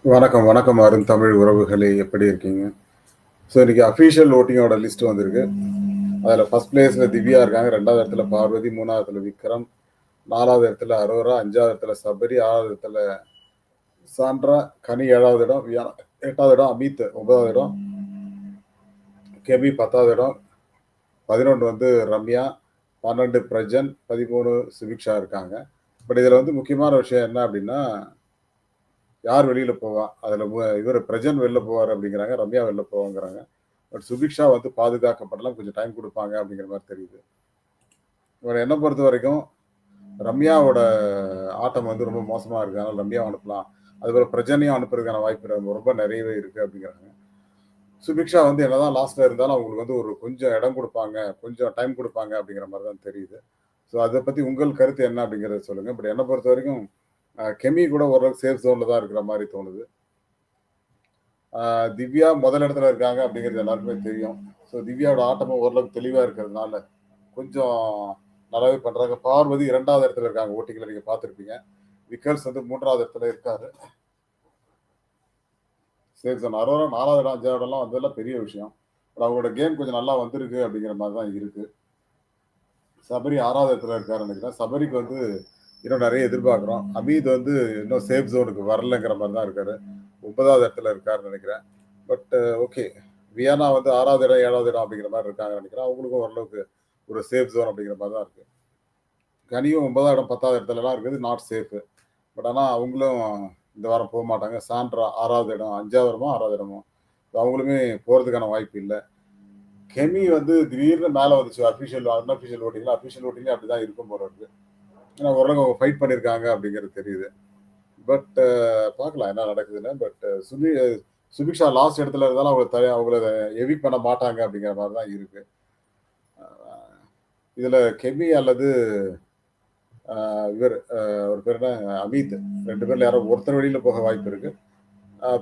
வணக்கம், வணக்கம் அருந்தமிழ் உறவுகளே! எப்படி இருக்கீங்க? ஸோ இன்னைக்கு அஃபிஷியல் வோட்டிங்கோட லிஸ்ட் வந்திருக்கு. அதுல ஃபர்ஸ்ட் பிளேஸ்ல திவ்யா இருக்காங்க. 2வது இடத்துல பார்வதி, 3வது இடத்துல விக்ரம், 4வது இடத்துல அரோரா, 5வது இடத்துல சபரி, 6வது இடத்துல சாண்ட்ரா, கனி 7வது இடம், வியானா 8வது இடம், அமித் 9வது இடம், கெமி 10வது இடம், 11 வந்து ரம்யா, 12 பிரஜன், 13 சுபிக்ஷா இருக்காங்க. பட் இதுல வந்து முக்கியமான விஷயம் என்ன அப்டின்னா, யார் வெளியில போவா? அதுல இவரு பிரஜன் வெளில போவாரு அப்படிங்கிறாங்க. ரம்யா வெளில போவாங்கிறாங்க. பட் சுபிக்ஷா வந்து பாதுகாக்கப்படலாம். கொஞ்சம் டைம் குடுப்பாங்க அப்படிங்கிற மாரி தெரியுது. என்ன பொறுத்தவரைக்கும், ரம்யாவோட ஆட்டம் வந்து ரொம்ப மோசமா இருக்கு. அதனால ரம்யாவ அனுப்பலாம். அதுபோல பிரஜனையும் அனுப்புறதுக்கான வாய்ப்பு ரொம்ப ரொம்ப நிறையவே இருக்கு அப்படிங்கிறாங்க. சுபிக்ஷா வந்து என்னதான் லாஸ்ட்ல இருந்தாலும் அவங்களுக்கு வந்து ஒரு கொஞ்சம் இடம் குடுப்பாங்க. கொஞ்சம் டைம் குடுப்பாங்க அப்படிங்கிற மாரி தான் தெரியுது. ஸோ அத பத்தி உங்கள் கருத்து என்ன அப்படிங்கிறத சொல்லுங்க. பட் என்ன பொறுத்தவரைக்கும் கெமி கூட ஓரளவுக்கு சேஃப் ஜோன்ல தான் இருக்கிற மாரி தோணுது. ஆ திவ்யா முதல் இடத்துல இருக்காங்க அப்படிங்கிறது எல்லாருக்குமே தெரியும். ஸோ திவ்யாவோட ஆட்டமும் ஓரளவுக்கு தெளிவா இருக்கிறதுனால, கொஞ்சம் நல்லாவே பண்றாங்க. பார்வதி 2வது இடத்துல இருக்காங்க. ஓட்டிங்ல நீங்க பார்த்திருப்பீங்க. விக்கர்ஸ் வந்து 3வது இடத்துல இருக்காரு. Safe zone. அரோரா 4வது இடம், 5வது இடம்லாம் வந்ததெல்லாம் பெரிய விஷயம். பட் அவங்களோட கேம் கொஞ்சம் நல்லா வந்திருக்கு அப்படிங்கிற மாரி தான் இருக்கு. சபரி 6வது இடத்துல இருக்காருன்னு நினைக்கிறேன். சபரிக்கு வந்து இன்னும் நெறைய எதிர்பார்க்கிறோம். அமீத் வந்து இன்னும் சேஃப் ஜோனுக்கு வரலங்கிற மாரி தான் இருக்காரு. 9வது இடத்துல இருக்காருன்னு நினைக்கிறேன். But okay. வியானா வந்து 6வது இடம், 7வது இடம் அப்படிங்கிற மாரி இருக்காங்கன்னு நினைக்கிறேன். அவங்களுக்கும் ஓரளவுக்கு ஒரு சேஃப் ஜோன் அப்படிங்கிற மாரி தான் இருக்கு. கனியும் 9வது இடம், 10வது இடத்துலலாம் இருக்குது. Not safe. பட் ஆனா அவங்களும் இந்த வாரம் போமாட்டாங்க. சாண்ட்ரா 6வது இடம், 5வது இடமோ, 6வது இடமோ. அவங்களுமே போறதுக்கான வாய்ப்பு இல்ல. கெமி வந்து திடீர்னு மேல வந்துச்சு. அன்அஃபிஷியல் வோட்டிங்ல. அஃபிஷியல் வோட்டிங்லயும் அப்படிதான் இருக்கும் போல இருக்கு. ஏன்னா ஓரளவுக்கு அவங்க ஃபைட் பண்ணியிருக்காங்க அப்படிங்கிறது தெரியுது. பட் பார்க்கலாம் என்ன நடக்குதுன்னு. பட் சுபிக்ஷா லாஸ்ட் இடத்துல இருந்தாலும் அவங்கள எவிக்ட் பண்ண மாட்டாங்க அப்படிங்கிற மாரி தான் இருக்கு. இதுல கெமி அல்லது இவரு அவர் பேர் என்ன? அமித் 2 பேர்ல யாரோ ஒருத்தர் வெளியில போக வாய்ப்பு இருக்கு.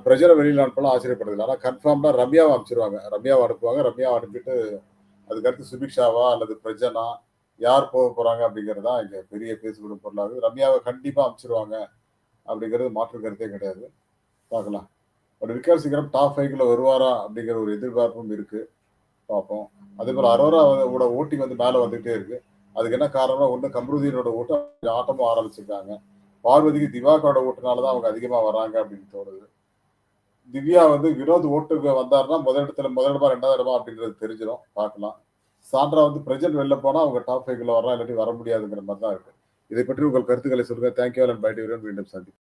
பிரஜர வெளியில அனுப்பலாம் ஆச்சரியப்படுறதில்ல. ஆனா கன்ஃபார்ம்டா ரம்யாவ அனுப்பிச்சுருவாங்க. ரம்யாவ அனுப்புவாங்க. ரம்யாவ அனுப்பிட்டு அதுக்கடுத்து சுபிக்ஷாவா அல்லது பிரஜனா யார் போக போறாங்க அப்படிங்கிறது தான் இங்க பெரிய பேசுபடும் பொருளாகுது. ரம்யாவ கண்டிப்பா அனுப்பிச்சுருவாங்க அப்படிங்கிறது மாற்று கருத்தே கிடையாது. பார்க்கலாம். பட் விக்ரம் சிங்ரம் டாப் 5க்குள்ள வருவாரா? அப்படிங்கிற ஒரு எதிர்பார்ப்பும் இருக்கு. பார்ப்போம். அதேபோல அரோரா ஓட ஓட்டிங் வந்து மேல வந்துட்டே இருக்கு. அதுக்கு என்ன காரணம்னா, ஒண்ணு கம்ருதீனோட ஓட்டு ஆட்டமும் ஆரம்பிச்சிருக்காங்க. பார்வதிக்கு திவாகரோட ஓட்டுனால தான் அவங்க அதிகமா வர்றாங்க அப்படின்னு தோணுது. திவ்யா வந்து வினோத் ஓட்டுக்கு வந்தாருன்னா, முதல் இடமா, 2வது இடமா அப்படின்றது தெரிஞ்சிரும். பார்க்கலாம். சாண்ட்ரா வந்து பிரசன்ட் வெளில போனா அவங்க டாப் 5க்குள்ள வரலாம். இல்லாட்டி வர முடியாதுங்கிற மாரி தான் இருக்கு. இதை பற்றி உங்கள் கருத்துக்களை சொல்லுங்க. Thank you all and bye to everyone. மீண்டும் சந்திப்போம்.